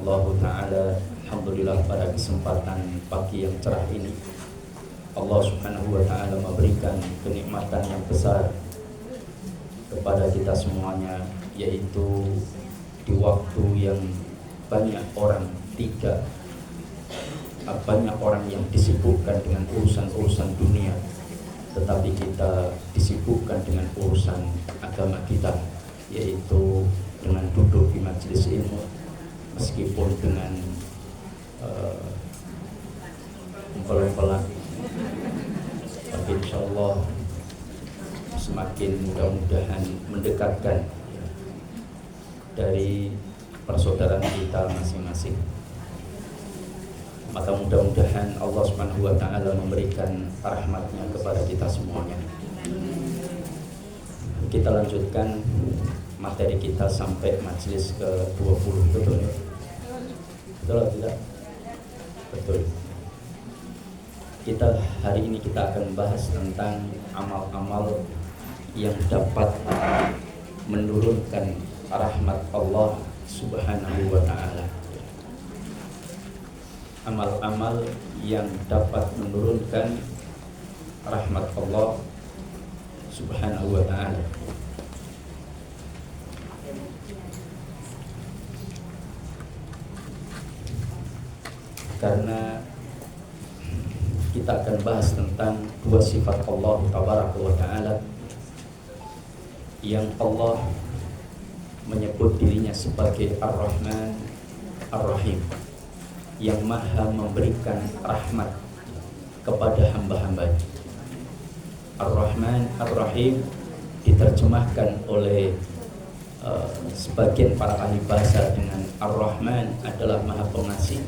Allah Ta'ala, alhamdulillah pada kesempatan pagi yang cerah ini Allah Subhanahu wa Ta'ala memberikan kenikmatan yang besar kepada kita semuanya, yaitu di waktu yang banyak orang yang disibukkan dengan urusan-urusan dunia, tetapi kita disibukkan dengan urusan agama kita, yaitu dengan duduk di majelis ilmu, meskipun dengan pelan-pelan, tapi insyaallah semakin mudah-mudahan mendekatkan dari persaudaraan kita masing-masing. Maka mudah-mudahan Allah Subhanahu wa Ta'ala memberikan rahmatnya kepada kita semuanya. Kita lanjutkan materi kita sampai majelis ke-20, betul ya? Betul atau tidak? Betul. Hari ini kita akan membahas tentang amal-amal yang dapat menurunkan rahmat Allah Subhanahu wa Ta'ala. Amal-amal yang dapat menurunkan rahmat Allah Subhanahu wa Ta'ala. Karena kita akan bahas tentang dua sifat Allah Tabaraka wa Ta'ala yang Allah menyebut dirinya sebagai Ar-Rahman Ar-Rahim, yang maha memberikan rahmat kepada hamba-hambanya. Ar-Rahman Ar-Rahim diterjemahkan oleh sebagian para ahli bahasa dengan Ar-Rahman adalah maha pengasih,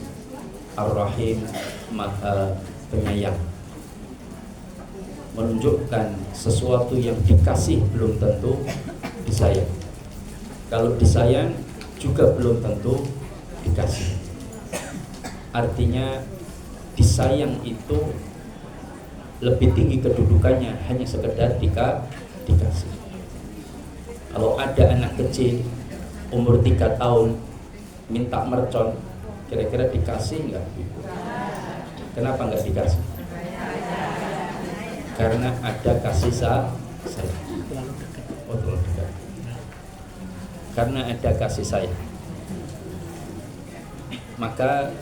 Ar-Rahim maha penyayang. Menunjukkan sesuatu yang dikasih belum tentu disayang. Kalau disayang juga belum tentu dikasih. Artinya disayang itu lebih tinggi kedudukannya hanya sekedar dikasih. Kalau ada anak kecil umur 3 tahun minta mercon, kira-kira dikasih enggak? Kenapa enggak dikasih? Karena ada kasih sayang. Oh, terlalu dekat. Karena ada kasih sayang, maka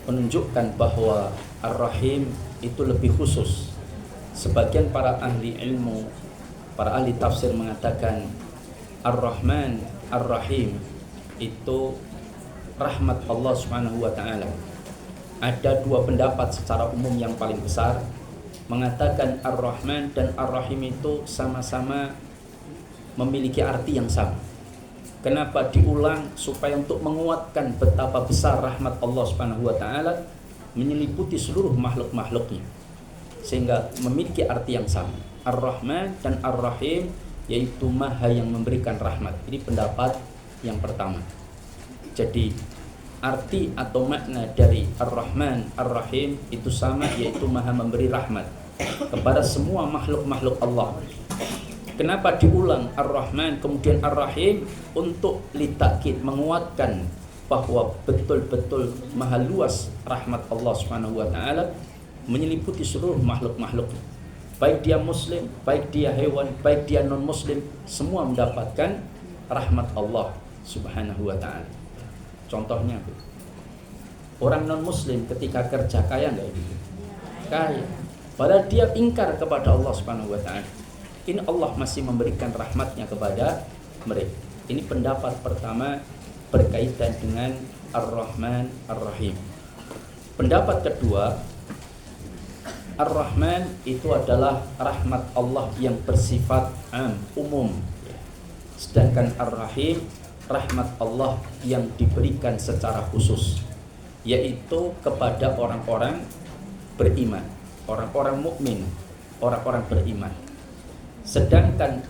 menunjukkan bahwa Ar-Rahim itu lebih khusus. Sebagian para ahli ilmu, para ahli tafsir mengatakan Ar-Rahman Ar-Rahim itu rahmat Allah Subhanahu wa Ta'ala. Ada dua pendapat secara umum yang paling besar mengatakan Ar-Rahman dan Ar-Rahim itu sama-sama memiliki arti yang sama. Kenapa diulang? Supaya untuk menguatkan betapa besar rahmat Allah Subhanahu wa Ta'ala menyeliputi seluruh makhluk-makhluknya, sehingga memiliki arti yang sama. Ar-Rahman dan Ar-Rahim yaitu maha yang memberikan rahmat. Ini pendapat yang pertama. Jadi arti atau makna dari Ar-Rahman Ar-Rahim itu sama, yaitu maha memberi rahmat kepada semua makhluk-makhluk Allah. Kenapa diulang Ar-Rahman kemudian Ar-Rahim? Untuk litakid, menguatkan bahwa betul-betul maha luas rahmat Allah Subhanahu wa Ta'ala menyeliputi seluruh makhluk-makhluk. Baik dia muslim, baik dia hewan, baik dia non-muslim, semua mendapatkan rahmat Allah Subhanahu wa Ta'ala. Contohnya, orang non-muslim ketika kerja kaya enggak itu? Kaya. Padahal dia ingkar kepada Allah Subhanahu wa Ta'ala. Ini Allah masih memberikan rahmatnya kepada mereka. Ini pendapat pertama berkaitan dengan Ar-Rahman Ar-Rahim. Pendapat kedua, Ar-Rahman itu adalah rahmat Allah yang bersifat umum. Sedangkan Ar-Rahim rahmat Allah yang diberikan secara khusus, yaitu kepada orang-orang beriman, orang-orang mukmin, orang-orang beriman. Sedangkan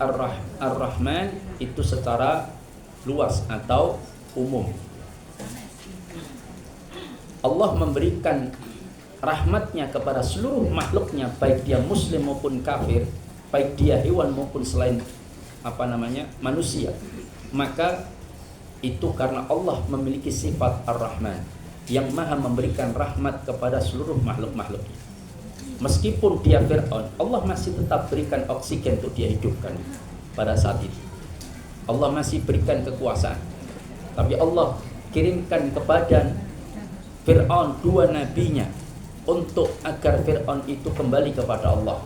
Ar-Rahman itu secara luas atau umum. Allah memberikan rahmatnya kepada seluruh makhluknya, baik dia muslim maupun kafir, baik dia hewan maupun selain manusia. Maka itu karena Allah memiliki sifat Ar-Rahman yang maha memberikan rahmat kepada seluruh makhluk-makhluknya. Meskipun dia Fir'aun, Allah masih tetap berikan oksigen untuk dia hidupkan pada saat itu. Allah masih berikan kekuasaan. Tapi Allah kirimkan kepada Fir'aun 2 nabinya untuk agar Fir'aun itu kembali kepada Allah.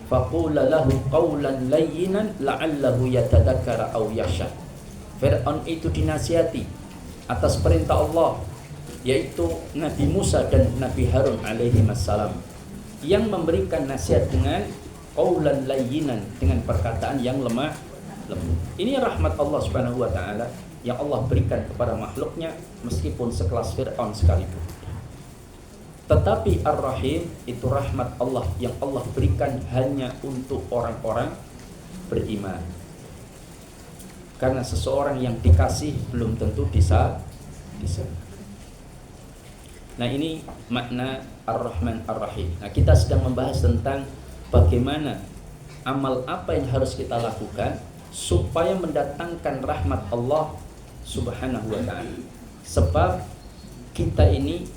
Faqula lahu qawlan layyinan la'allahu yatadzakkara aw yakhsha. Fir'aun itu dinasihati atas perintah Allah, yaitu Nabi Musa dan Nabi Harun alaihi wassalam, yang memberikan nasihat dengan qawlan layyinan, dengan perkataan yang lemah lembut. Ini rahmat Allah Subhanahu wa taala yang Allah berikan kepada makhluknya meskipun sekelas Fir'aun sekalipun. Tetapi Ar-Rahim itu rahmat Allah yang Allah berikan hanya untuk orang-orang beriman. Karena seseorang yang dikasih belum tentu bisa. Nah, ini makna Ar-Rahman Ar-Rahim. Nah, kita sedang membahas tentang bagaimana amal apa yang harus kita lakukan supaya mendatangkan rahmat Allah Subhanahu wa ta'ala. Sebab kita ini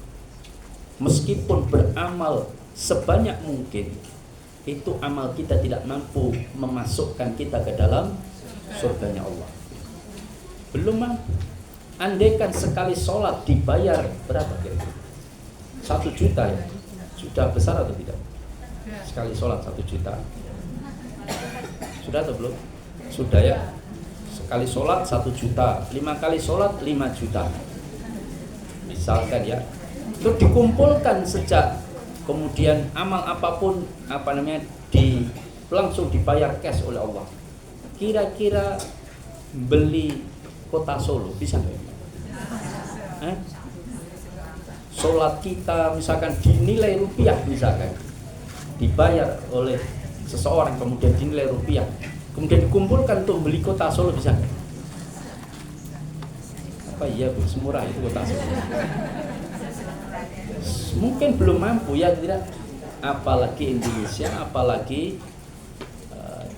meskipun beramal sebanyak mungkin, itu amal kita tidak mampu memasukkan kita ke dalam surganya Allah. Belum mampu. Andaikan sekali sholat dibayar berapa kira-kira? 1 juta ya? Sudah besar atau tidak? Sekali sholat 1 juta. Sudah atau belum? Sudah ya. Sekali sholat 1 juta, 5 kali sholat 5 juta. Misalkan ya, itu dikumpulkan sejak kemudian amal apapun langsung dibayar cash oleh Allah. Kira-kira beli kota Solo bisa nggak? Sholat kita misalkan dinilai rupiah, misalkan dibayar oleh seseorang kemudian dinilai rupiah, kemudian dikumpulkan untuk beli kota Solo bisa nggak? Apa iya Bu, semurah itu kota Solo? Mungkin belum mampu ya, tidak, apalagi Indonesia, apalagi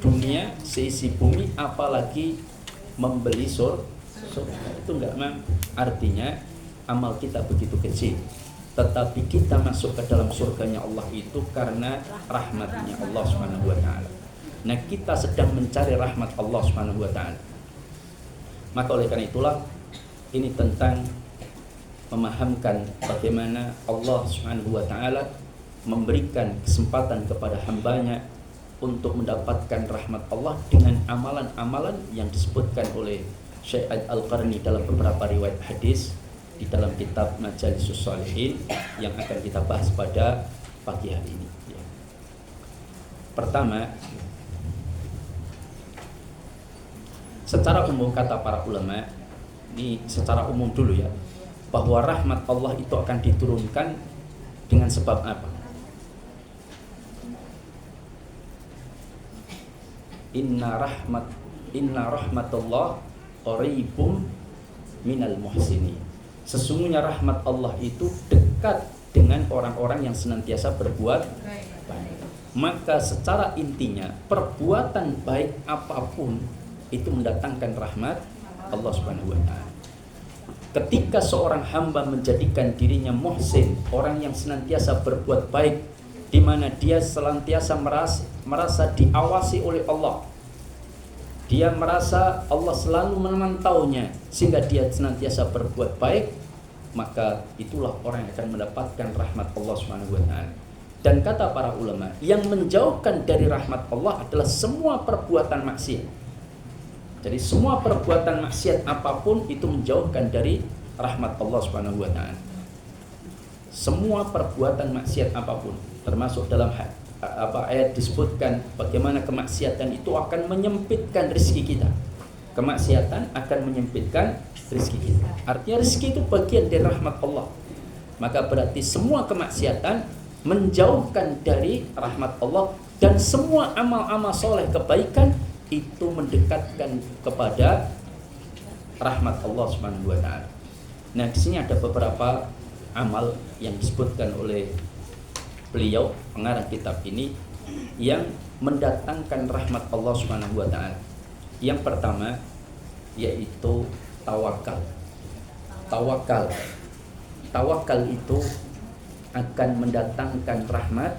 dunia seisi bumi, apalagi membeli surga, itu enggak mampu. Artinya amal kita begitu kecil, tetapi kita masuk ke dalam surganya Allah itu karena rahmatnya Allah Subhanahu wa ta'ala. Nah, kita sedang mencari rahmat Allah Subhanahu wa ta'ala. Maka oleh karena itulah ini tentang memahamkan bagaimana Allah Subhanahu wa ta'ala memberikan kesempatan kepada hambanya untuk mendapatkan rahmat Allah dengan amalan-amalan yang disebutkan oleh Syekh Al-Qarni dalam beberapa riwayat hadis di dalam kitab Majalisus Shalihin yang akan kita bahas pada pagi hari ini. Pertama, secara umum kata para ulama, ini secara umum dulu ya, bahwa rahmat Allah itu akan diturunkan dengan sebab apa? Inna rahmatullah qaribum minal muhsinin. Sesungguhnya rahmat Allah itu dekat dengan orang-orang yang senantiasa berbuat baik. Maka secara intinya perbuatan baik apapun itu mendatangkan rahmat Allah Subhanahu wa ta'ala. Ketika seorang hamba menjadikan dirinya muhsin, orang yang senantiasa berbuat baik, di mana dia senantiasa merasa diawasi oleh Allah, dia merasa Allah selalu memantaunya sehingga dia senantiasa berbuat baik, maka itulah orang yang akan mendapatkan rahmat Allah Subhanahu wa ta'ala. Dan kata para ulama, yang menjauhkan dari rahmat Allah adalah semua perbuatan maksiat. Jadi semua perbuatan maksiat apapun itu menjauhkan dari rahmat Allah Subhanahu wa ta'ala. Semua perbuatan maksiat apapun, termasuk dalam ayat disebutkan bagaimana kemaksiatan itu akan menyempitkan rezeki kita. Kemaksiatan akan menyempitkan rezeki kita. Artinya rezeki itu bagian dari rahmat Allah. Maka berarti semua kemaksiatan menjauhkan dari rahmat Allah, dan semua amal-amal soleh kebaikan itu mendekatkan kepada rahmat Allah Subhanahu wa ta'ala. Nah, di sini ada beberapa amal yang disebutkan oleh beliau pengarang kitab ini yang mendatangkan rahmat Allah Subhanahu wa ta'ala. Yang pertama yaitu tawakal. Tawakal. Tawakal itu akan mendatangkan rahmat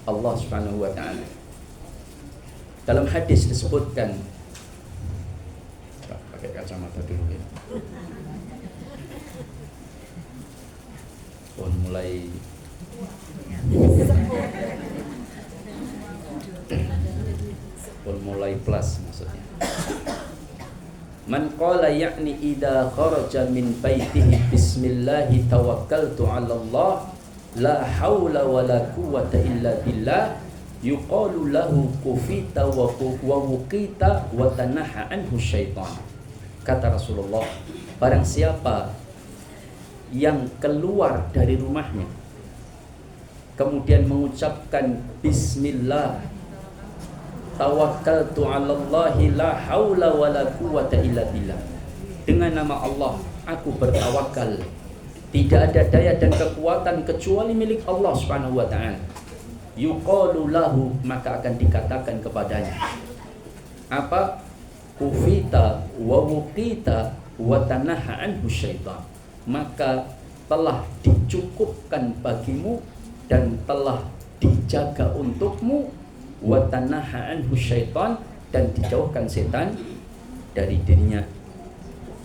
Allah Subhanahu wa taala. Dalam hadis disebutkan, pakai kacamata dulu ya. Mulai plus maksudnya. Man qala ya'ni idza kharaja min baitihi bismillahi tawakkaltu 'ala Allah la haula wala quwwata illa billah yuqalu lahu kufita wa wuqita wa tanaha anhu syaitan. Kata Rasulullah, barang siapa yang keluar dari rumahnya kemudian mengucapkan bismillah tawakkaltu 'alallahi la haula wala quwwata illa billah, dengan nama Allah aku bertawakal, tidak ada daya dan kekuatan kecuali milik Allah Subhanahu wa taala. Yuqalu lahu, maka akan dikatakan kepadanya apa? Kufita wa wuqita wa tanaha anhu syaitan, maka telah dicukupkan bagimu dan telah dijaga untukmu, wa tanaha anhu syaitan, dan dijauhkan setan dari dirinya,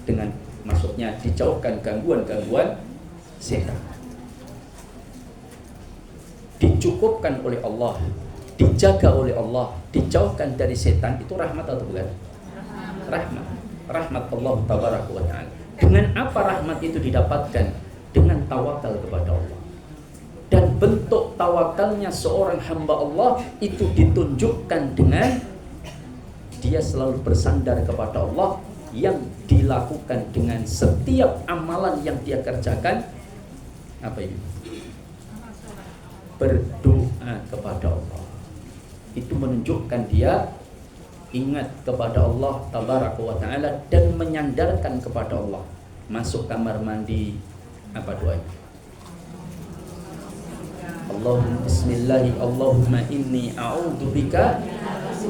dengan maksudnya dijauhkan gangguan-gangguan setan. Dicukupkan oleh Allah, dijaga oleh Allah, dijauhkan dari setan, itu rahmat atau bukan? Rahmat. Rahmat Allah tabaraka wa ta'ala. Dengan apa rahmat itu didapatkan? Dengan tawakal kepada Allah. Dan bentuk tawakalnya seorang hamba Allah itu ditunjukkan dengan dia selalu bersandar kepada Allah, yang dilakukan dengan setiap amalan yang dia kerjakan. Apa ini? Berdoa kepada Allah. Itu menunjukkan dia ingat kepada Allah tabaraka wa ta'ala dan menyandarkan kepada Allah. Masuk kamar mandi, apa doanya? Allahumma bismillahi Allahumma inni a'udzubika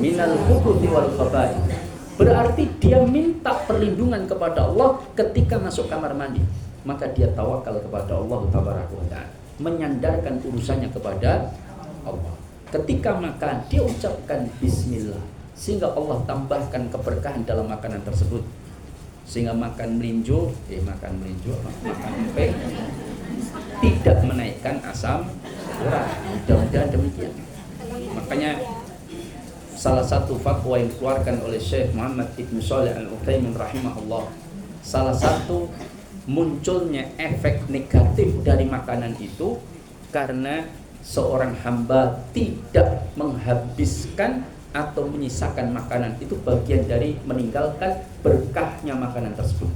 minal khubuthi wal khaba'ith. Berarti dia minta perlindungan kepada Allah ketika masuk kamar mandi. Maka dia tawakal kepada Allah tabaraka wa ta'ala, menyandarkan urusannya kepada Allah. Ketika makan dia ucapkan bismillah, sehingga Allah tambahkan keberkahan dalam makanan tersebut, sehingga makan melinjo, makan emping tidak menaikkan asam urat. Mudah-mudahan demikian. Makanya salah satu fatwa yang dikeluarkan oleh Syekh Muhammad Ibn Shalih Al-Utsaimin rahimahullah, salah satu munculnya efek negatif dari makanan itu karena seorang hamba tidak menghabiskan atau menyisakan makanan, itu bagian dari meninggalkan berkahnya makanan tersebut.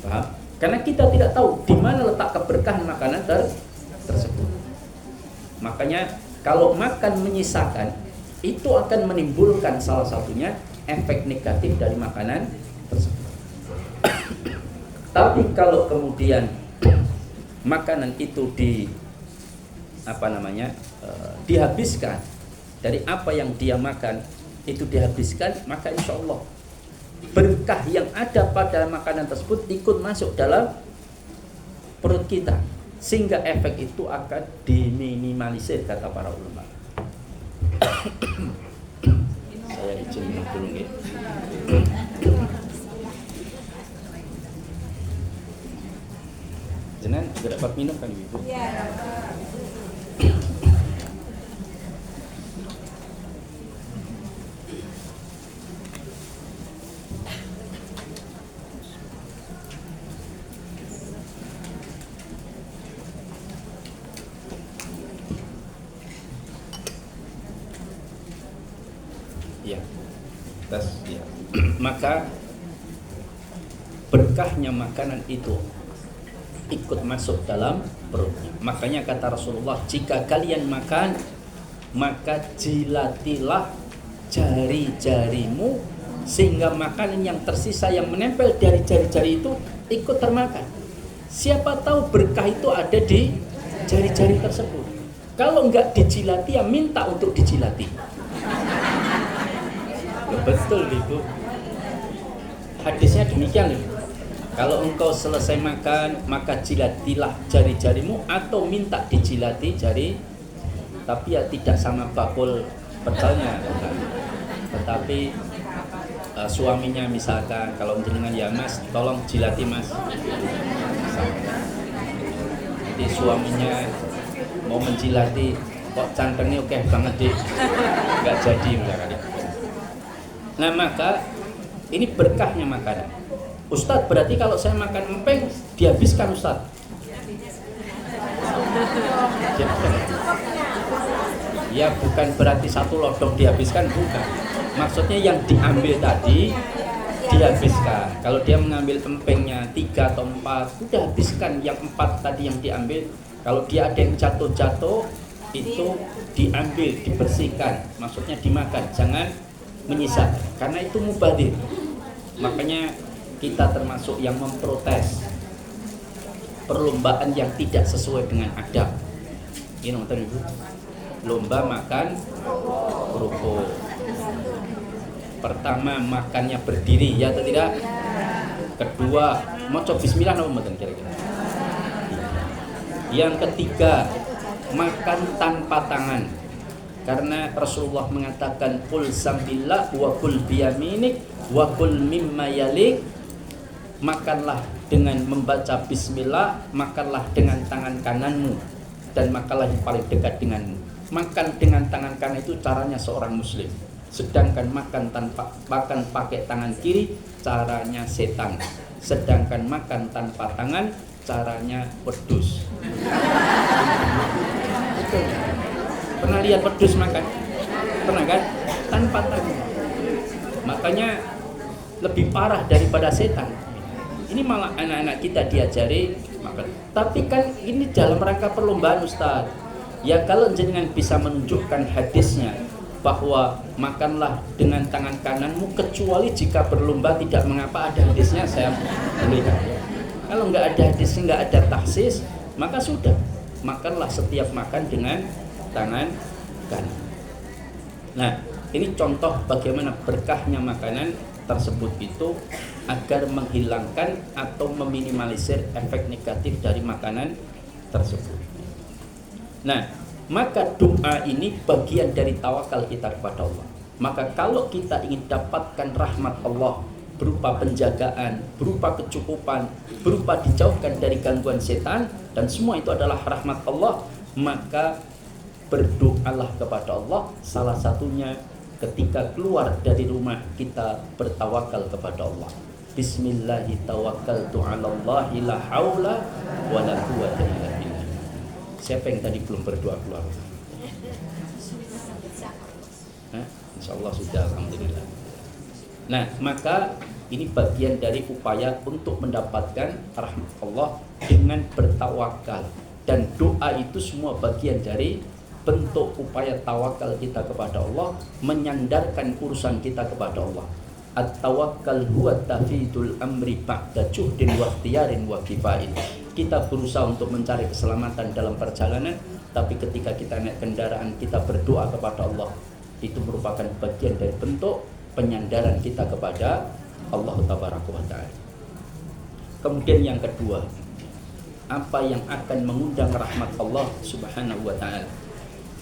Paham? Karena kita tidak tahu di mana letak keberkahan makanan tersebut. Makanya kalau makan menyisakan, itu akan menimbulkan salah satunya efek negatif dari makanan tersebut. Tapi kalau kemudian makanan itu dihabiskan, dari apa yang dia makan itu dihabiskan, maka insya Allah berkah yang ada pada makanan tersebut ikut masuk dalam perut kita, sehingga efek itu akan diminimalisir, kata para ulama. Saya izin minum dulu nih. Jenengan juga dapat minum kan Ibu? Iya. Maka berkahnya makanan itu ikut masuk dalam perutnya. Makanya kata Rasulullah, jika kalian makan, maka jilatilah jari-jarimu sehingga makanan yang tersisa yang menempel dari jari-jari itu ikut termakan. Siapa tahu berkah itu ada di jari-jari tersebut. Kalau enggak dijilati, ya minta untuk dijilati. Betul itu. Hadisnya demikian. Kalau engkau selesai makan, maka jilatilah jari-jarimu atau minta dijilati jari, tapi ya tidak sama bakul pecelnya. Tetapi suaminya misalkan, kalau jenengan ya mas, tolong jilati mas. Jadi suaminya mau menjilati, kok cangkengnya oke banget deh, nggak jadi misalkan. Nah maka ini berkahnya makanan. Ustadz, berarti kalau saya makan empeng dihabiskan Ustadz? Ya bukan berarti satu lodong dihabiskan, bukan. Maksudnya yang diambil tadi dihabiskan. Kalau dia mengambil empengnya 3 atau 4, udah habiskan yang 4 tadi yang diambil. Kalau dia ada yang jatuh-jatuh, itu diambil, dibersihkan. Maksudnya dimakan, jangan menyisakan. Karena itu mubadzir. Makanya kita termasuk yang memprotes perlombaan yang tidak sesuai dengan adab. Ini nonton ibu, lomba makan kerupuk. Pertama makannya berdiri, ya atau tidak? Kedua, mau coba bismillah nama kira-kira. Yang ketiga, makan tanpa tangan. Karena Rasulullah mengatakan qul sambillah wa qul biyaminik wa qul mimma yalik. Makanlah dengan membaca bismillah, makanlah dengan tangan kananmu, dan makanlah yang paling dekat denganmu. Makan dengan tangan kanan itu caranya seorang muslim. Sedangkan makan pakai tangan kiri caranya setan. Sedangkan makan tanpa tangan caranya wedus. Pernah lihat wedus makan? Pernah kan? Tanpa tangan. Makanya lebih parah daripada setan. Ini malah anak-anak kita diajari makan. Tapi kan ini dalam rangka perlombaan Ustaz. Ya kalau jenengan bisa menunjukkan hadisnya bahwa makanlah dengan tangan kananmu, kecuali jika berlomba tidak mengapa, ada hadisnya saya berikan. Kalau nggak ada hadisnya, nggak ada taksis, maka sudah, makanlah setiap makan dengan tangan kanan. Nah, ini contoh bagaimana berkahnya makanan tersebut itu agar menghilangkan atau meminimalisir efek negatif dari makanan tersebut. Nah, maka doa ini bagian dari tawakal kita kepada Allah. Maka kalau kita ingin dapatkan rahmat Allah berupa penjagaan, berupa kecukupan, berupa dijauhkan dari gangguan setan, dan semua itu adalah rahmat Allah, maka berdoalah kepada Allah. Salah satunya ketika keluar dari rumah kita bertawakal kepada Allah. Bismillahirrahmanirrahim. Tawakkaltu la haula wala quwwata illa billah. Siapa yang tadi belum berdoa keluar? Insyaallah sudah, alhamdulillah. Nah, maka ini bagian dari upaya untuk mendapatkan rahmat Allah dengan bertawakal, dan doa itu semua bagian dari bentuk upaya tawakal kita kepada Allah, menyandarkan urusan kita kepada Allah. At-tawakkal huwa tafidul amri ba'da juhdin wa ikhtiyarin wa kifain. Kita berusaha untuk mencari keselamatan dalam perjalanan, tapi ketika kita naik kendaraan kita berdoa kepada Allah. Itu merupakan bagian dari bentuk penyandaran kita kepada Allah Tabaraka wa Ta'ala. Kemudian yang kedua, apa yang akan mengundang rahmat Allah Subhanahu wa Ta'ala?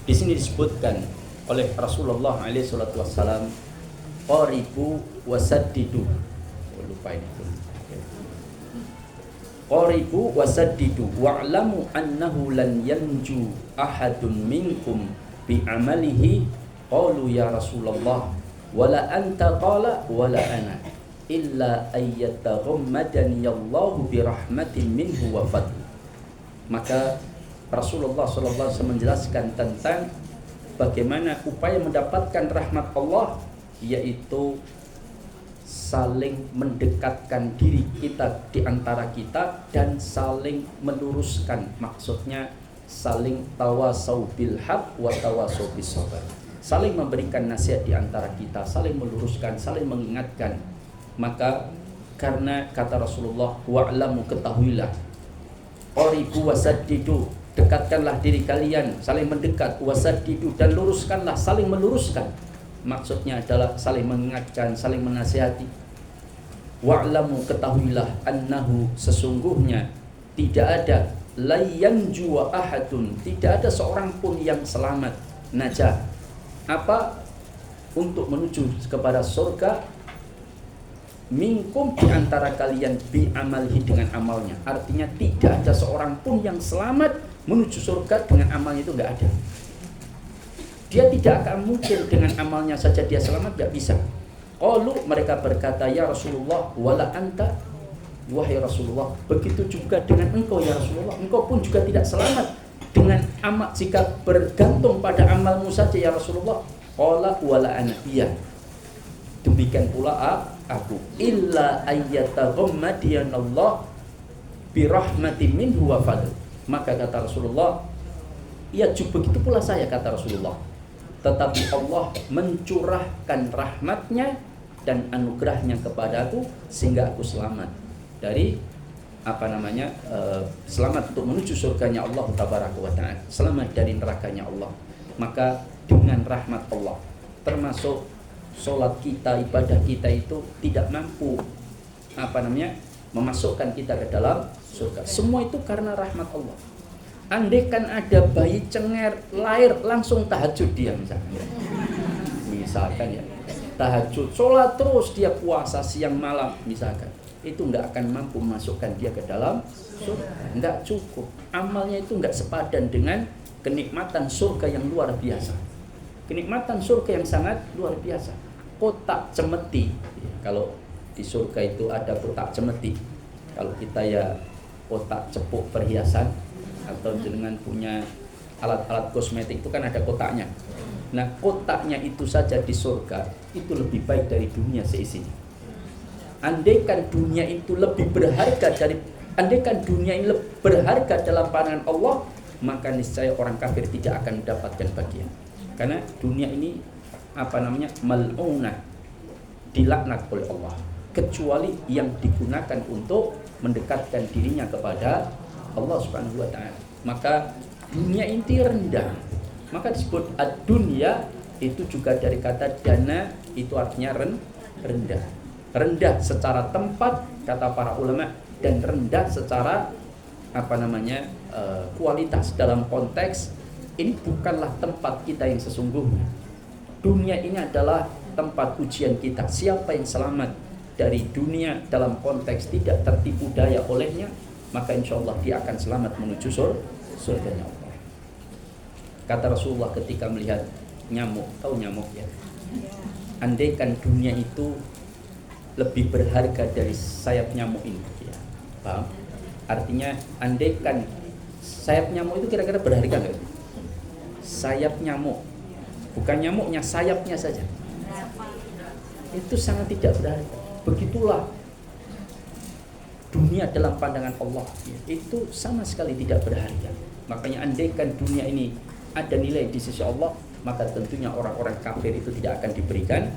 Di sini disebutkan oleh Rasulullah SAW, qaribu wasaddidu. Lupa ini. Qaribu wasaddidu wa'lamu annahu lan yanju ahadun minkum bi'amalihi. Qalu ya Rasulullah wala anta qala wala ana illa ayyataghammadani Allahu birahmatin minhu wa fadl. Maka Rasulullah SAW menjelaskan tentang bagaimana upaya mendapatkan rahmat Allah, yaitu saling mendekatkan diri kita di antara kita dan saling meluruskan. Maksudnya saling tawasau bil haq wa tawasau bis sabr. Saling memberikan nasihat di antara kita, saling meluruskan, saling mengingatkan. Maka karena kata Rasulullah, wa'lamu, ketahuilah, qaribu wasaddidu, dekatkanlah diri kalian, saling mendekat, wasaddidu, dan luruskanlah, saling meluruskan. Maksudnya adalah saling mengingatkan, saling menasihati. Wa'lamu, ketahuilah, annahu, sesungguhnya tidak ada, la yanju ahadun, tidak ada seorang pun yang selamat, najah, apa, untuk menuju kepada surga, minkum, di antara kalian, bi amalihi, dengan amalnya. Artinya tidak ada seorang pun yang selamat menuju surga dengan amalnya, itu enggak ada. Dia tidak akan mungkin dengan amalnya saja dia selamat, enggak bisa. Qalu, mereka berkata, ya Rasulullah, wala anta, wahai Rasulullah, begitu juga dengan engkau ya Rasulullah, engkau pun juga tidak selamat dengan amal jika bergantung pada amalmu saja ya Rasulullah. Qala wala ana, iya, demikian pula aku, illa ayyataghammadiyallah birahmatin minhu wa fadl. Maka kata Rasulullah, ya begitu pula saya, kata Rasulullah, tetapi Allah mencurahkan rahmatnya dan anugerahnya kepadaku sehingga aku selamat dari selamat untuk menuju surganya Allah tabaraka wa ta'ala, selamat dari nerakanya Allah. Maka dengan rahmat Allah, termasuk sholat kita, ibadah kita itu tidak mampu memasukkan kita ke dalam surga. Semua itu karena rahmat Allah. Andaikan ada bayi cengar lahir langsung tahajud dia misalkan ya, tahajud, sholat terus dia, puasa siang malam misalkan, itu nggak akan mampu memasukkan dia ke dalam surga. Nggak cukup, amalnya itu nggak sepadan dengan kenikmatan surga yang luar biasa. Kenikmatan surga yang sangat luar biasa. Kotak cemeti, kalau di surga itu ada kotak cemeti. Kalau kita ya kotak cepuk perhiasan, atau dengan punya alat-alat kosmetik itu kan ada kotaknya. Nah, kotaknya itu saja di surga itu lebih baik dari dunia seisinya. Andaikan dunia itu lebih berharga andaikan dunia ini berharga dalam pandangan Allah, maka niscaya orang kafir tidak akan mendapatkan bagian. Karena dunia ini mal'unah, dilaknat oleh Allah, kecuali yang digunakan untuk mendekatkan dirinya kepada Allah Subhanahu wa ta'ala. Maka dunia inti rendah, maka disebut ad-dunya, itu juga dari kata dana, itu artinya rendah. Rendah secara tempat, kata para ulama, dan rendah secara kualitas. Dalam konteks ini bukanlah tempat kita yang sesungguhnya. Dunia ini adalah tempat ujian kita. Siapa yang selamat dari dunia dalam konteks tidak tertipu daya olehnya, maka insya Allah dia akan selamat menuju surganya Allah. Kata Rasulullah ketika melihat nyamuk, tahu nyamuk ya? Andaikan dunia itu lebih berharga dari sayap nyamuk ini, ya, paham? Artinya andaikan sayap nyamuk itu kira-kira berharga nggak? Sayap nyamuk, bukan nyamuknya, sayapnya saja, itu sangat tidak berharga. Begitulah dunia dalam pandangan Allah, itu sama sekali tidak berharga. Makanya andaikan dunia ini ada nilai di sisi Allah, maka tentunya orang-orang kafir itu tidak akan diberikan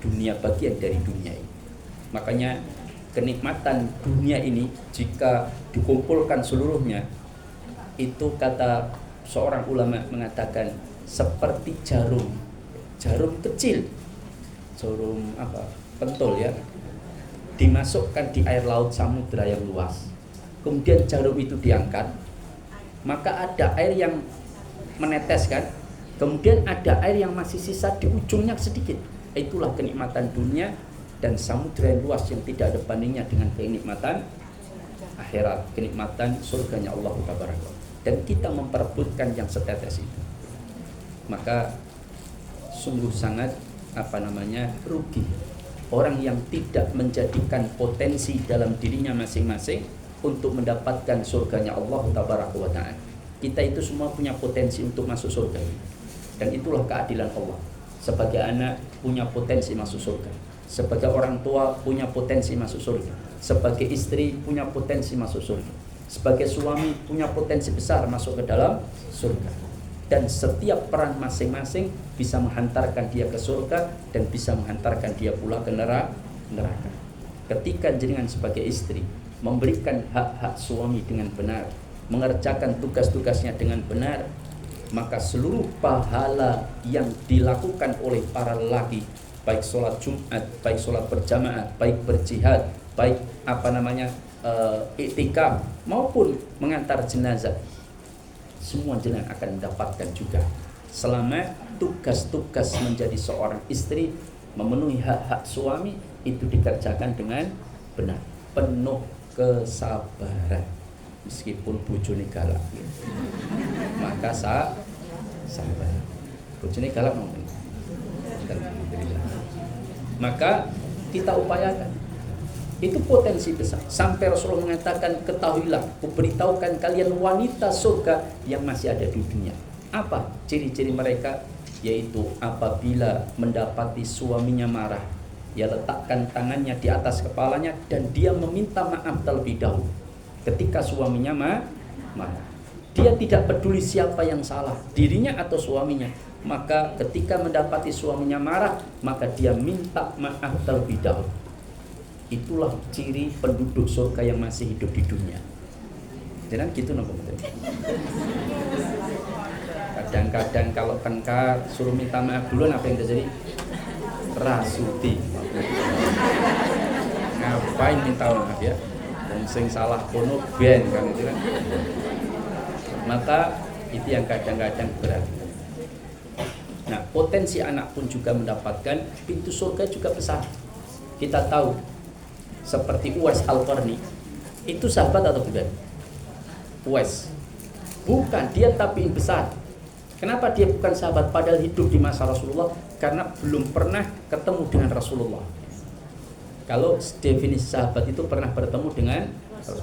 dunia, bagian dari dunia ini. Makanya kenikmatan dunia ini jika dikumpulkan seluruhnya, itu kata seorang ulama mengatakan seperti jarum kecil, jarum pentul ya, dimasukkan di air laut samudra yang luas, kemudian jarum itu diangkat, maka ada air yang meneteskan, kemudian ada air yang masih sisa di ujungnya sedikit. Itulah kenikmatan dunia dan samudra yang luas yang tidak ada bandingnya dengan kenikmatan akhirat, kenikmatan surganya Allah Tabaraka. Dan kita memperebutkan yang setetes itu, maka sungguh sangat rugi orang yang tidak menjadikan potensi dalam dirinya masing-masing untuk mendapatkan surganya Allah Tabaraka wa ta'ala. Kita itu semua punya potensi untuk masuk surga, dan itulah keadilan Allah. Sebagai anak punya potensi masuk surga, sebagai orang tua punya potensi masuk surga, sebagai istri punya potensi masuk surga, sebagai suami punya potensi besar masuk ke dalam surga. Dan setiap peran masing-masing bisa menghantarkan dia ke surga dan bisa menghantarkan dia pula ke neraka. Ketika jenengan sebagai istri memberikan hak-hak suami dengan benar, mengerjakan tugas-tugasnya dengan benar, maka seluruh pahala yang dilakukan oleh para lelaki, baik sholat Jumat, baik sholat berjamaah, baik berjihad, baik iktikaf maupun mengantar jenazah, semua jenazah akan mendapatkan juga, selama tugas-tugas menjadi seorang istri, memenuhi hak-hak suami itu dikerjakan dengan benar, penuh kesabaran, meskipun bojone galak maka sabar. Bojone galak mungkin, maka kita upayakan. Itu potensi besar. Sampai Rasulullah mengatakan, ketahuilah, kuberitahukan kalian wanita surga yang masih ada di dunia. Apa ciri-ciri mereka? Yaitu apabila mendapati suaminya marah, dia letakkan tangannya di atas kepalanya dan dia meminta maaf terlebih dahulu. Ketika suaminya marah, dia tidak peduli siapa yang salah, dirinya atau suaminya. Maka ketika mendapati suaminya marah, maka dia minta maaf terlebih dahulu. Itulah ciri penduduk surga yang masih hidup di dunia. Jangan gitu nopo. Kadang-kadang kalau tengkar suruh minta maaf dulu, apa yang terjadi? Rasuti. Ngapain minta maaf ya? Dan sing salah kono ben kan itu kan. Maka itu yang kadang-kadang berat. Nah, potensi anak pun juga mendapatkan, pintu surga juga besar. Kita tahu seperti Uwais Al-Qarni, itu sahabat atau bukan? Uwais bukan, dia tabi'in besar. Kenapa dia bukan sahabat padahal hidup di masa Rasulullah? Karena belum pernah ketemu dengan Rasulullah. Kalau definisi sahabat itu pernah bertemu dengan,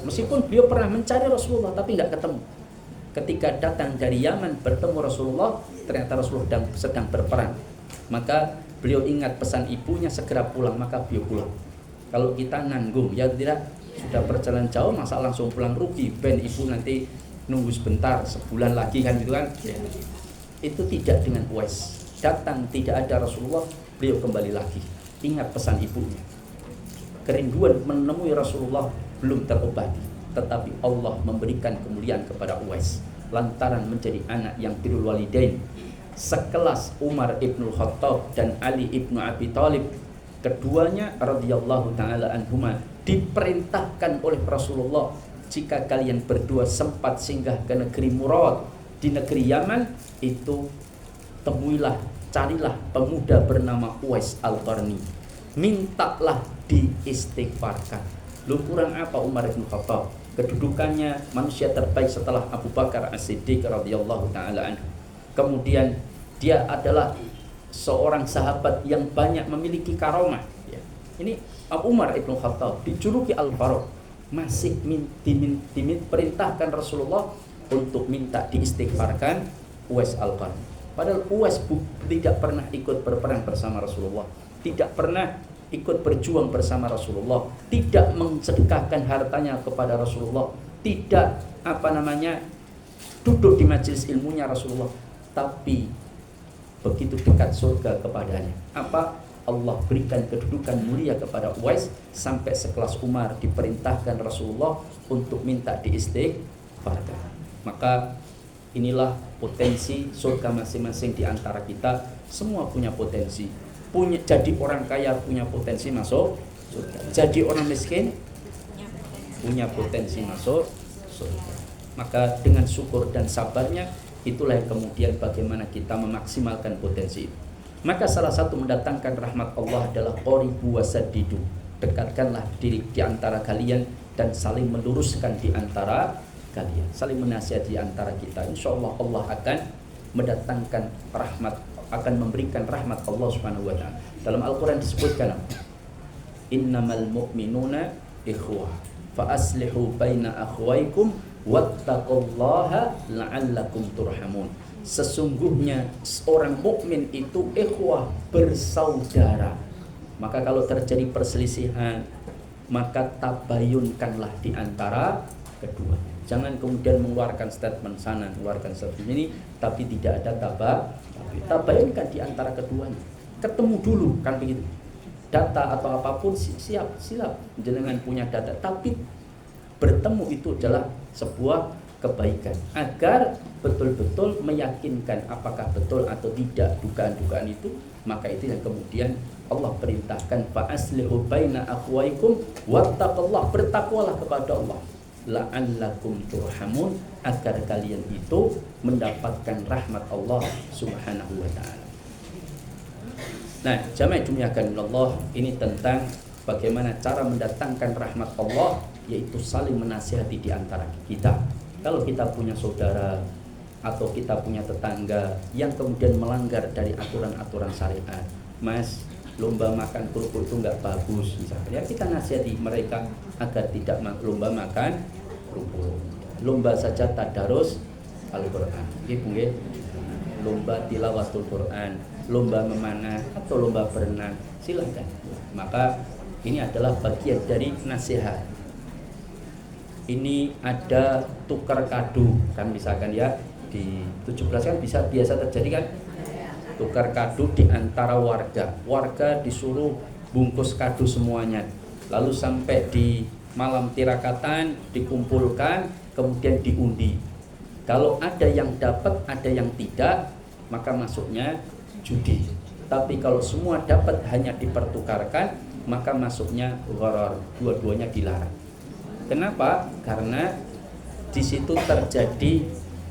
meskipun beliau pernah mencari Rasulullah tapi nggak ketemu. Ketika datang dari Yaman bertemu Rasulullah, ternyata Rasulullah sedang berperang. Maka beliau ingat pesan ibunya, segera pulang, maka beliau pulang. Kalau kita nanggung, ya tidak, sudah perjalanan jauh, masa langsung pulang, rugi. Ben ibu nanti nunggu sebentar, sebulan lagi kan gitu kan. Ya. Itu tidak dengan Uwais. Datang tidak ada Rasulullah, beliau kembali lagi. Ingat pesan ibunya. Kerinduan menemui Rasulullah belum terobati, tetapi Allah memberikan kemuliaan kepada Uwais lantaran menjadi anak yang birrul walidain, sekelas Umar ibnul Khattab dan Ali ibnu Abi Thalib. Keduanya radhiyallahu taala anhuma diperintahkan oleh Rasulullah, jika kalian berdua sempat singgah ke negeri Murad, di negeri Yaman itu, temuilah, carilah pemuda bernama Uwais Al-Qarni, mintalah diistighfarkan. Lu kurang apa Umar bin Khattab? Kedudukannya manusia terbaik setelah Abu Bakar As-Siddiq radhiyallahu taala anhu. Kemudian dia adalah seorang sahabat yang banyak memiliki karomah. Ya. Ini Abu Umar ibn Khattab dijuluki Al-Faruq, masih diperintahkan Rasulullah untuk minta diistighfarkan Uwais Al-Qarni. Padahal Uwais tidak pernah ikut berperang bersama Rasulullah, tidak pernah ikut berjuang bersama Rasulullah, tidak mensedekahkan hartanya kepada Rasulullah, tidak duduk di majelis ilmunya Rasulullah, tapi begitu dekat surga kepadanya. Apa? Allah berikan kedudukan mulia kepada Uwais sampai sekelas Umar diperintahkan Rasulullah untuk minta diistighfarkan. Maka inilah potensi surga masing-masing di antara kita. Semua punya potensi. Jadi orang kaya punya potensi masuk surga. Jadi orang miskin punya potensi masuk surga. Maka dengan syukur dan sabarnya, itulah yang kemudian bagaimana kita memaksimalkan potensi itu. Maka salah satu mendatangkan rahmat Allah adalah qoribu wasaddidu. Dekatkanlah diri di antara kalian dan saling meluruskan di antara kalian, saling menasihati di antara kita. Insyaallah Allah akan mendatangkan rahmat, akan memberikan rahmat Allah Subhanahu wa taala. Dalam Al-Qur'an disebutkan, innamal mu'minuna ikhwah fa aslihu baina akhwaykum wattaqullaha la'allakum turhamun. Sesungguhnya seorang mukmin itu ikhwah, bersaudara. Maka kalau terjadi perselisihan, maka tabayunkanlah di antara keduanya. Jangan kemudian mengeluarkan statement sana, mengeluarkan statement ini, tapi tidak ada tabayunkan di antara keduanya. Ketemu dulu kan begitu. Data atau apapun silap jenengan punya data, tapi bertemu itu adalah sebuah kebaikan, agar betul-betul meyakinkan apakah betul atau tidak dugaan-dugaan itu. Maka itu yang kemudian Allah perintahkan fa aslihu baina akhwaikum wattaqullah, bertakwalah kepada Allah, la'allakum turhamun, agar kalian itu mendapatkan rahmat Allah Subhanahu wa taala. Nah, jamaah dimuliakan Allah, ini tentang bagaimana cara mendatangkan rahmat Allah, yaitu saling menasihati di antara kita. Kalau kita punya saudara atau kita punya tetangga yang kemudian melanggar dari aturan-aturan syariat, Mas, lomba makan kerupuk itu nggak bagus misalnya, ya kita nasihati mereka agar tidak lomba makan kerupuk. Lomba saja tadarus Al-Quran, lomba tilawatul Quran, lomba memanah atau lomba berenang, silakan. Maka ini adalah bagian dari nasihat. Ini ada tukar kado kan, misalkan ya di 17 kan bisa biasa terjadi kan, tukar kado di antara warga. Warga disuruh bungkus kado semuanya, lalu sampai di malam tirakatan dikumpulkan, kemudian diundi. Kalau ada yang dapat, ada yang tidak, maka masuknya judi. Tapi kalau semua dapat hanya dipertukarkan, maka masuknya gharar, dua-duanya dilarang. Kenapa? Karena di situ terjadi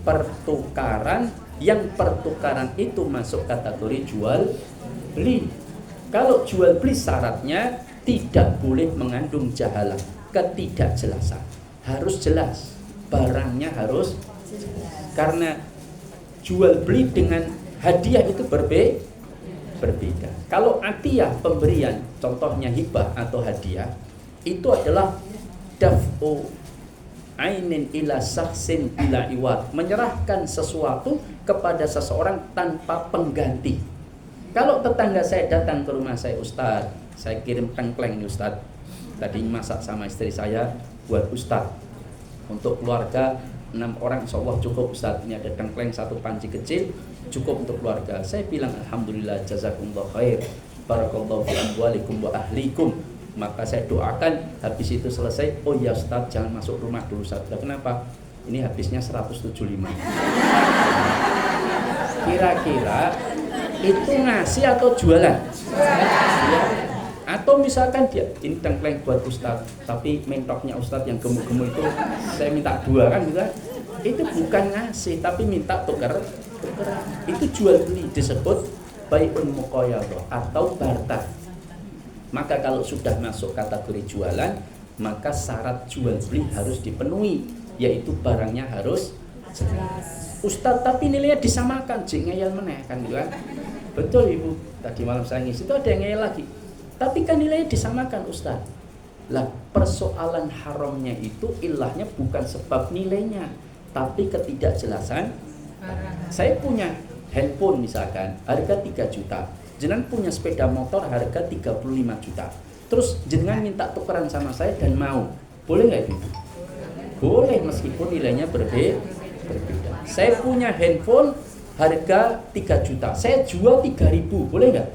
pertukaran, yang pertukaran itu masuk kategori jual beli. Kalau jual beli syaratnya tidak boleh mengandung jahalah, ketidakjelasan. Harus jelas, barangnya harus jelas. Karena jual beli dengan hadiah itu berbeda. Kalau atiyah, pemberian, contohnya hibah atau hadiah, itu adalah daf'u ainin ila sakhsin bila iwat, menyerahkan sesuatu kepada seseorang tanpa pengganti. Kalau tetangga saya datang ke rumah saya, Ustaz, saya kirim tengkleng nih Ustaz, tadi masak sama istri saya buat Ustaz, untuk keluarga 6 orang insyaallah cukup Ustaz, ini ada tengkleng 1 panci kecil, cukup untuk keluarga. Saya bilang alhamdulillah, jazakumullah khair, barakallahu fi amwalikum wa ahlikum. Maka saya doakan, habis itu selesai, oh ya Ustaz, jangan masuk rumah dulu Ustaz. Kenapa? Ini habisnya 175. Kira-kira itu ngasih atau jualan? Atau misalkan dia, ini tengkleng buat Ustaz, tapi mentoknya Ustaz yang gemuk-gemuk itu saya minta 2 kan gitu. Itu bukan ngasih, tapi minta tukeran. Itu jual beli, disebut bai'un muqayadah atau barter. Maka kalau sudah masuk kategori jualan, maka syarat jual beli harus dipenuhi, yaitu barangnya harus jelas. Ustaz, tapi nilainya disamakan, jeng ngeyel meneh kan gitu kan. Betul Ibu, tadi malam saya ngisi itu ada yang ngeyel lagi. Tapi kan nilainya disamakan Ustaz. Lah, persoalan haramnya itu ilahnya bukan sebab nilainya, tapi ketidakjelasan. Saya punya handphone misalkan harga 3 juta. Jenengan punya sepeda motor harga 35 juta. Terus jenengan minta tukeran sama saya dan mau. Boleh nggak itu? Boleh, meskipun nilainya berbeda. Saya punya handphone harga 3 juta. Saya jual 3.000. Boleh nggak?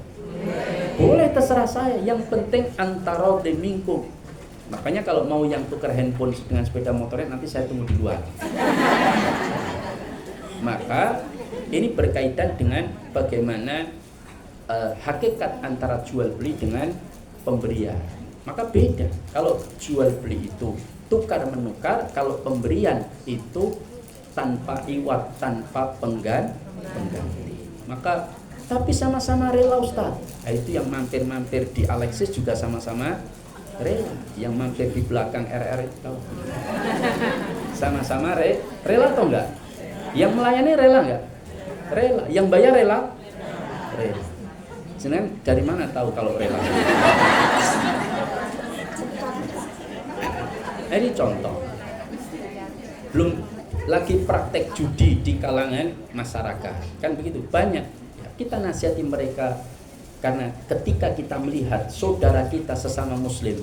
Boleh, terserah saya. Yang penting antara minkum. Makanya kalau mau yang tukar handphone dengan sepeda motornya, nanti saya tunggu di luar. Maka ini berkaitan dengan bagaimana hakikat antara jual beli dengan pemberian. Maka beda. Kalau jual beli itu tukar menukar, kalau pemberian itu tanpa iwat, tanpa pengganti. Maka tapi sama-sama rela Ustaz. Nah, itu yang mampir-mampir di Alexis juga sama-sama rela. Yang mampir di belakang RR itu sama-sama rela atau enggak? Yang melayani rela enggak? Rela. Yang bayar rela? Rela. Jenengan dari mana tahu kalau rela? Ini contoh. Belum lagi praktek judi di kalangan masyarakat. Kan begitu, banyak. Kita nasihati mereka, karena ketika kita melihat saudara kita sesama muslim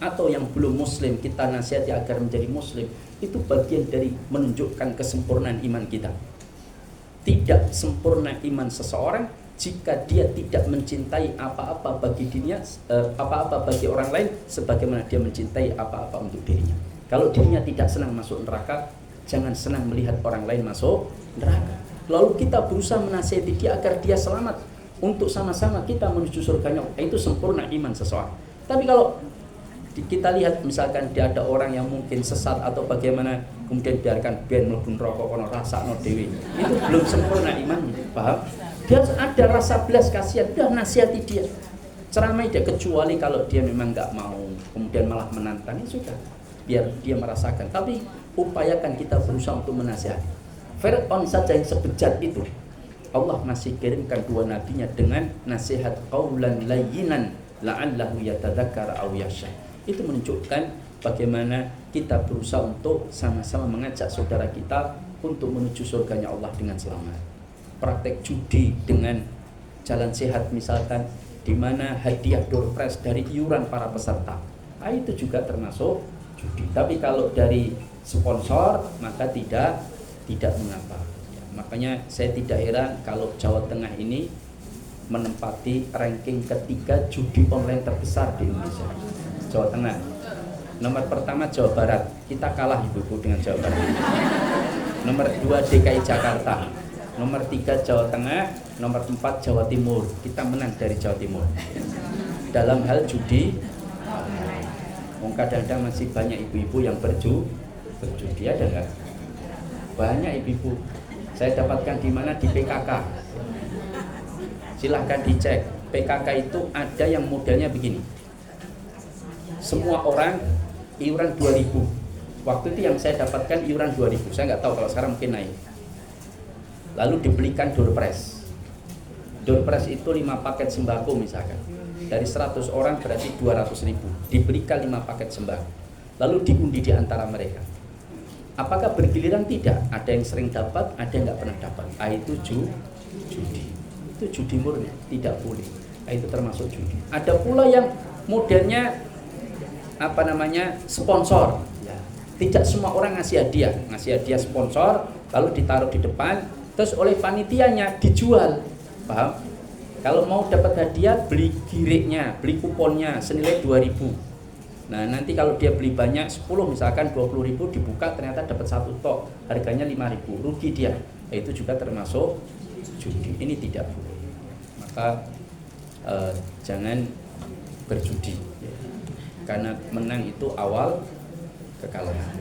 atau yang belum muslim, kita nasihati agar menjadi muslim. Itu bagian dari menunjukkan kesempurnaan iman kita. Tidak sempurna iman seseorang jika dia tidak mencintai apa-apa bagi dirinya, apa-apa bagi orang lain sebagaimana dia mencintai apa-apa untuk dirinya. Kalau dirinya tidak senang masuk neraka, jangan senang melihat orang lain masuk neraka. Lalu kita berusaha menasihati dia agar dia selamat untuk sama-sama kita menuju surganya. Itu sempurna iman seseorang. Tapi kalau kita lihat misalkan dia ada orang yang mungkin sesat atau bagaimana, kemudian biarkan ben mlebu neraka kono rasakno dhewe, itu belum sempurna imannya, paham? Dia ada rasa belas kasihan, udah nasihati dia, ceramai dia, kecuali kalau dia memang nggak mau kemudian malah menantang, ya sudah, biar dia merasakan. Tapi upayakan kita berusaha untuk menasihati. Fir'aun saja yang sebejat itu, Allah masih kirimkan dua nabinya dengan nasihat qaulan layyinan la'allahu yatadzakkar aw yakhsha. Itu menunjukkan bagaimana kita berusaha untuk sama-sama mengajak saudara kita untuk menuju surganya Allah dengan selamat. Praktek judi dengan jalan sehat misalkan, di mana hadiah door prize dari iuran para peserta, itu juga termasuk judi. Tapi kalau dari sponsor maka tidak mengapa. Makanya saya tidak heran kalau Jawa Tengah ini menempati ranking ketiga judi online terbesar di Indonesia. Jawa Tengah. Nomor pertama Jawa Barat, kita kalah ibu-ibu dengan Jawa Barat. Nomor 2 DKI Jakarta. Nomor 3 Jawa Tengah. Nomor 4 Jawa Timur. Kita menang dari Jawa Timur dalam hal judi. Kadang-kadang masih banyak ibu-ibu yang berjudi, ada nggak? Banyak ibu-ibu. Saya dapatkan di mana, di PKK. Silahkan dicek. PKK itu ada yang modelnya begini. Semua orang iuran 2.000. Waktu itu yang saya dapatkan iuran 2.000. Saya nggak tahu kalau sekarang mungkin naik. Lalu dibelikan door prize. Door prize itu 5 paket sembako misalkan. Dari 100 orang berarti 200.000. Diberikan 5 paket sembako. Lalu diundi di antara mereka. Apakah bergiliran? Tidak. Ada yang sering dapat, ada yang nggak pernah dapat. Itu judi. Itu judi murni, tidak boleh. Itu termasuk judi. Ada pula yang modelnya sponsor. Ya. Tidak semua orang ngasih hadiah sponsor, lalu ditaruh di depan, terus oleh panitianya dijual. Paham? Kalau mau dapat hadiah, beli giriknya, beli kuponnya senilai 2.000. Nah, nanti kalau dia beli banyak 10 misalkan 20.000, dibuka ternyata dapat 1 tok, harganya 5.000, rugi dia. Itu juga termasuk judi. Ini tidak boleh. Maka jangan berjudi, karena menang itu awal kekalahan.